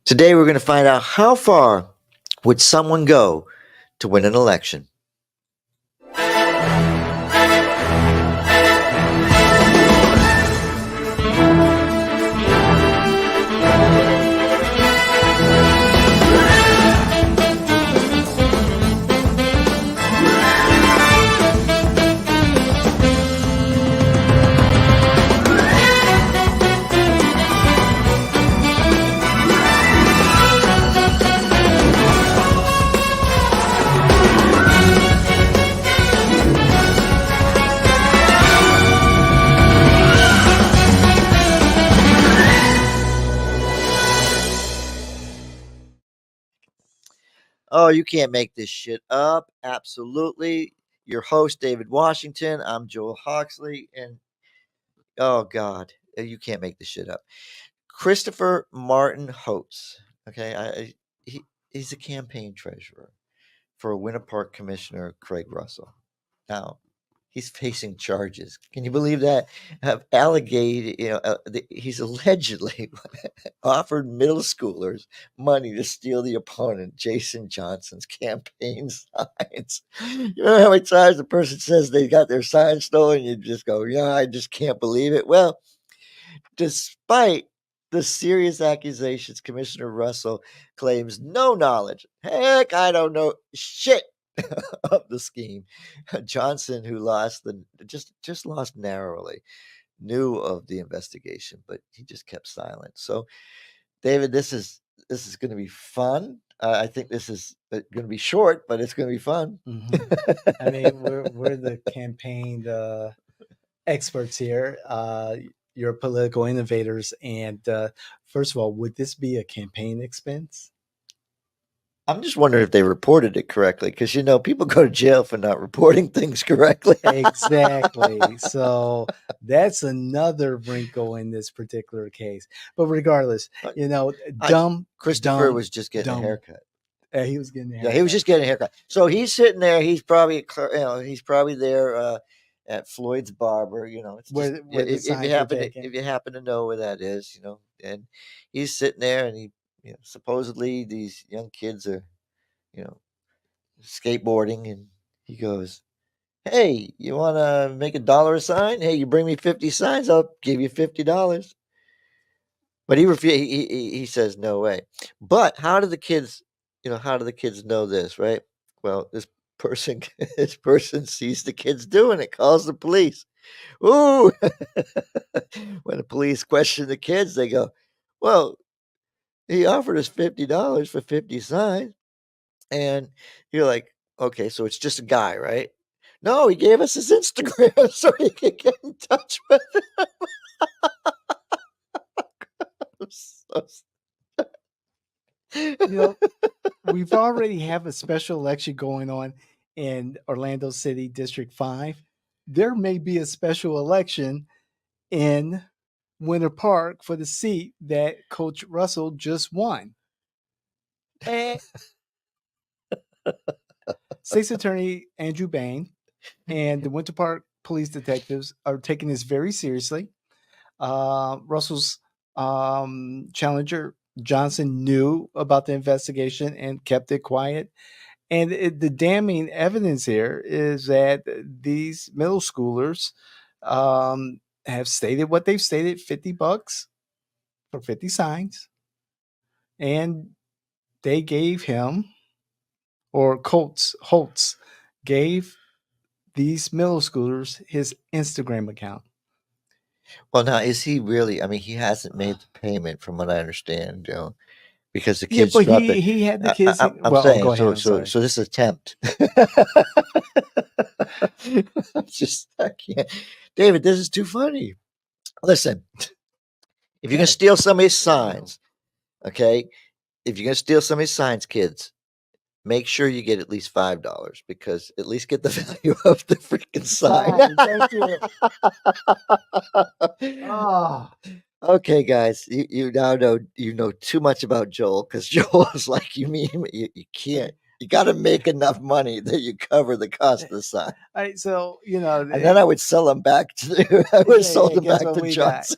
Today we're going to find out how far would someone go to win an election. Oh, you can't make this shit up. Absolutely. Your host, David Washington. I'm Joel Hoxley. And oh, God, you can't make this shit up. Christopher Martin Hoats. Okay. He's a campaign treasurer for Winter Park Commissioner Craig Russell. Now, he's facing charges. Can you believe that? He's allegedly offered middle schoolers money to steal the opponent, Jason Johnson's campaign signs. You know how many times a person says they got their signs stolen? You just go, yeah, I just can't believe it. Well, despite the serious accusations, Commissioner Russell claims no knowledge. Heck, I don't know shit of the scheme. Johnson, who just lost narrowly, knew of the investigation, but he just kept silent. So, David, this is going to be fun. I think this is going to be short, but it's going to be fun. Mm-hmm. I mean, we're the campaign experts here. You're political innovators, and first of all, would this be a campaign expense? I'm just wondering if they reported it correctly, because people go to jail for not reporting things correctly. Exactly. So that's another wrinkle in this particular case. But regardless, Christopher was just getting a haircut. He was getting a haircut. Yeah, he was just getting a haircut. So he's sitting there. He's probably there at Floyd's barber. If you happen to know where that is, and he's sitting there, and supposedly these young kids are, skateboarding, and he goes, "Hey, you want to make $1 a sign? Hey, you bring me 50 signs, I'll give you $50." But he says no way. But how do the kids know this, right? Well, this person sees the kids doing it, calls the police. Ooh. When the police question the kids, they go, "Well, he offered us $50 for 50 signs." And you're like, "Okay, so it's just a guy, right?" "No, he gave us his Instagram so he could get in touch with him." We've already have a special election going on in Orlando City District 5. There may be a special election in Winter Park for the seat that Coach Russell just won. And State's Attorney Andrew Bain and the Winter Park police detectives are taking this very seriously. Russell's challenger Johnson knew about the investigation and kept it quiet. And the damning evidence here is that these middle schoolers have stated what they've stated, $50 for 50 signs. And they gave him, or Holtz gave these middle schoolers his Instagram account. Well, now, is he really? I mean, he hasn't made the payment from what I understand, because the kids dropped it. He had the kids. I'm saying, go ahead, so this attempt. I can't. David, this is too funny. Listen, if you're going to steal somebody's signs, okay? If you're going to steal somebody's signs, kids, make sure you get at least $5, because at least get the value of the freaking sign. Thank you. Oh. Okay, guys, you now know too much about Joel, because Joel is like, you can't. You got to make enough money that you cover the cost of the sign. All right, so and then I would sell them back to. I would have sold them back to Johnson.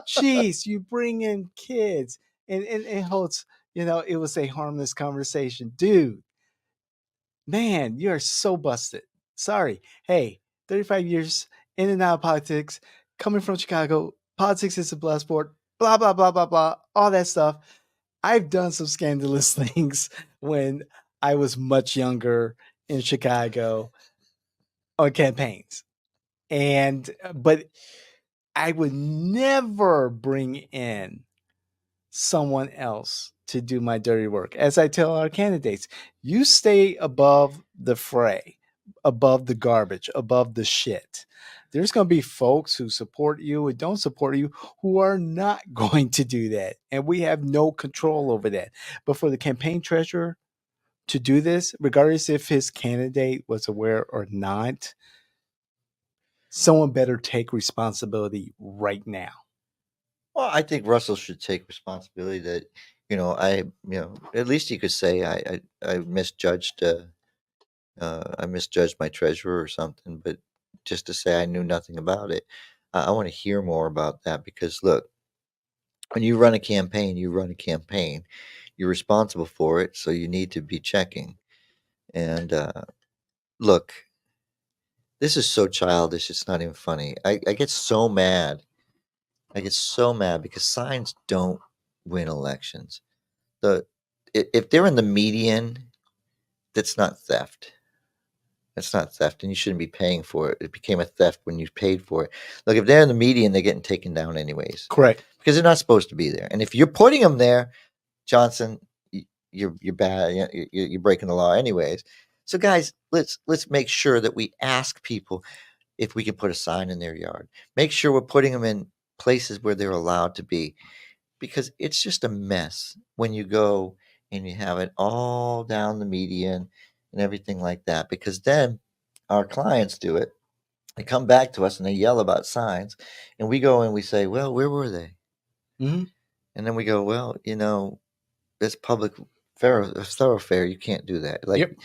Jeez, you bring in kids. and Holtz, it was a harmless conversation, dude. Man, you are so busted. Sorry. Hey, 35 years in and out of politics, coming from Chicago. Politics is a blood sport. Blah blah blah blah blah. All that stuff. I've done some scandalous things when I was much younger in Chicago on campaigns. And but I would never bring in someone else to do my dirty work. As I tell our candidates, you stay above the fray, above the garbage, above the shit. There's going to be folks who support you and don't support you who are not going to do that. And we have no control over that. But for the campaign treasurer to do this, regardless if his candidate was aware or not, someone better take responsibility right now. Well, I think Russell should take responsibility that, at least he could say I misjudged I misjudged my treasurer or something, but just to say I knew nothing about it. I want to hear more about that because look, when you run a campaign, you run a campaign. You're responsible for it, so you need to be checking. And look, this is so childish. It's not even funny. I get so mad. I get so mad because signs don't win elections. The if they're in the median, that's not theft. That's not theft, and you shouldn't be paying for it. It became a theft when you paid for it. Look, if they're in the median, they're getting taken down anyways Correct. because they're not supposed to be there. And if you're putting them there, Johnson, you're bad. You're breaking the law anyways. So guys, let's make sure that we ask people if we can put a sign in their yard. Make sure we're putting them in places where they're allowed to be because it's just a mess when you go and you have it all down the median and everything like that. Because then our clients do it. They come back to us and they yell about signs, and we go and we say, "Well, where were they?" Mm-hmm. And then we go, "Well, it's public thoroughfare. You can't do that." Like, Yep.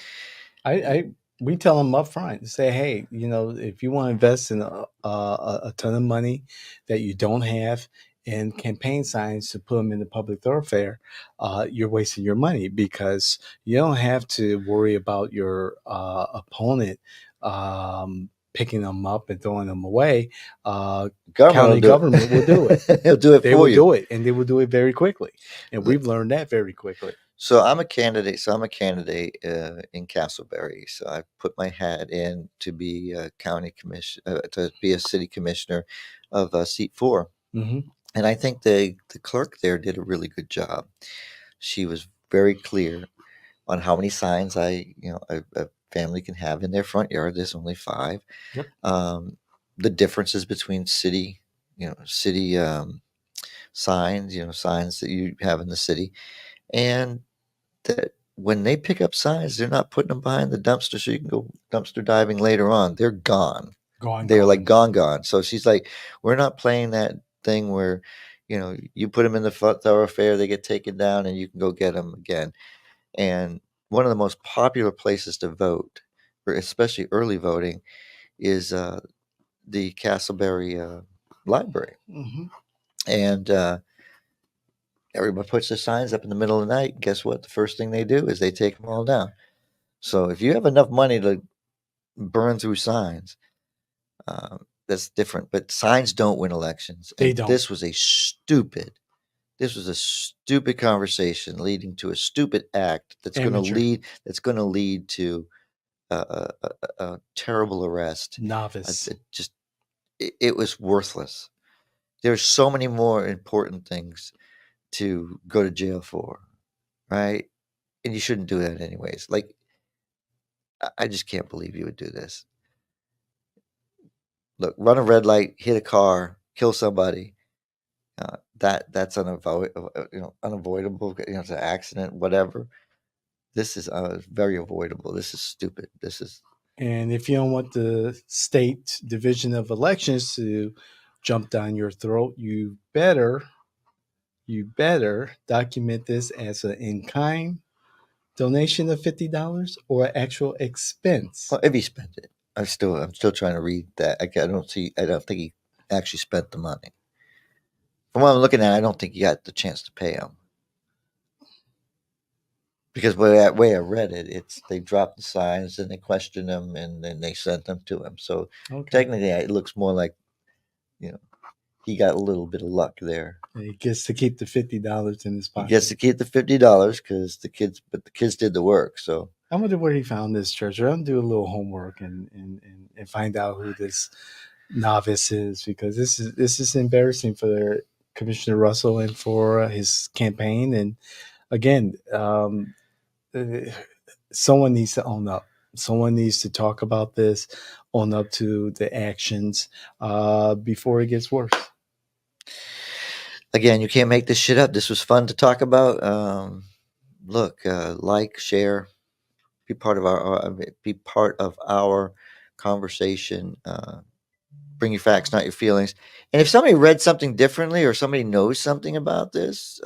I we tell them up front, say, hey, if you want to invest in a ton of money that you don't have in campaign signs to put them in the public thoroughfare, you're wasting your money because you don't have to worry about your opponent picking them up and throwing them away. County government will do it. He'll do it They for will you. do it, and they will do it very quickly. And we've learned that very quickly. So I'm a candidate. In Castleberry. So I put my hat in to be a to be a city commissioner of seat 4. Mm-hmm. And I think the clerk there did a really good job. She was very clear on how many signs a family can have in their front yard. There's only 5. Yep. The differences between city signs, signs that you have in the city, and that when they pick up signs, they're not putting them behind the dumpster so you can go dumpster diving later on. They're gone. They're like gone. So she's like, we're not playing that thing where, you put them in the thoroughfare, they get taken down, and you can go get them again. And one of the most popular places to vote, or especially early voting, is the Castleberry Library. Mm-hmm. And everybody puts their signs up in the middle of the night. Guess what? The first thing they do is they take them all down. So if you have enough money to burn through signs, that's different. But signs don't win elections. They And don't. this was a stupid conversation leading to a stupid act that's going to lead to a terrible arrest. Novice. It was worthless. There's so many more important things to go to jail for, right? And you shouldn't do that anyways. Like, I just can't believe you would do this. Look, run a red light, hit a car, kill somebody. That's unavoidable. It's an accident, whatever. This is very avoidable. This is stupid. And if you don't want the state division of elections to jump down your throat, you better document this as an in-kind donation of $50 or actual expense. Well, if he spent it, I'm still trying to read that. I don't think he actually spent the money. From what I'm looking at, I don't think he got the chance to pay him. Because the way I read it, it's they dropped the signs and they questioned him and then they sent them to him. So Okay. technically, it looks more like you know he got a little bit of luck there. He gets to keep the $50 in his He pocket. gets to keep the $50 because the kids did the work. So I wonder where he found this treasure. I'm gonna do a little homework and find out who this novice is, because this is embarrassing for Commissioner Russell and for his campaign. And again, uh, someone needs to own up. Someone needs to talk about this, own up to the actions before it gets worse. again, you can't make this shit up. This was fun to talk about. Look, like, share, be part of our conversation. Bring your facts, not your feelings. And if somebody read something differently or somebody knows something about this,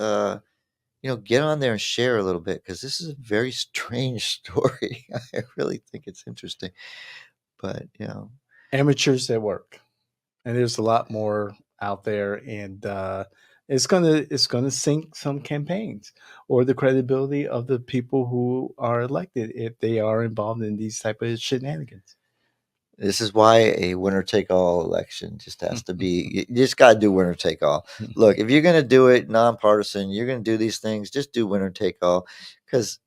get on there and share a little bit because this is a very strange story. I really think it's interesting, but Amateurs at work, and there's a lot more out there, and it's gonna sink some campaigns or the credibility of the people who are elected if they are involved in these type of shenanigans. this is why a winner take all election just has to be. You just got to do winner take all. Look, if you're going to do it nonpartisan, you're going to do these things. Just do winner take all, because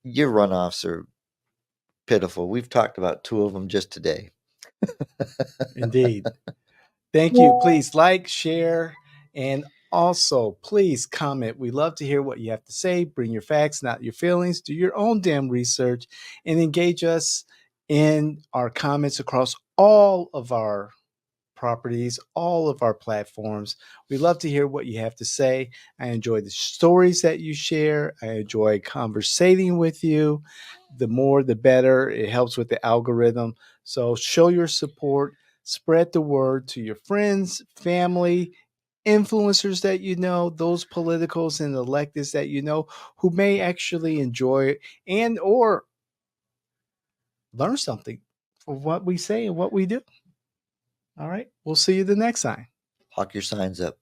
your runoffs are pitiful. We've talked about two of them just today. Indeed. Thank you. Please like, share, and also please comment. We love to hear what you have to say. Bring your facts, not your feelings. Do your own damn research and engage us in our comments across all of our properties, all of our platforms. We love to hear what you have to say. I enjoy the stories that you share. I enjoy conversating with you. The more, the better. It helps with the algorithm. So show your support, spread the word to your friends, family, influencers that you know, those politicals and electeds that you know who may actually enjoy it and or learn something from what we say and what we do. All right. We'll see you the next time. Hawk your signs up.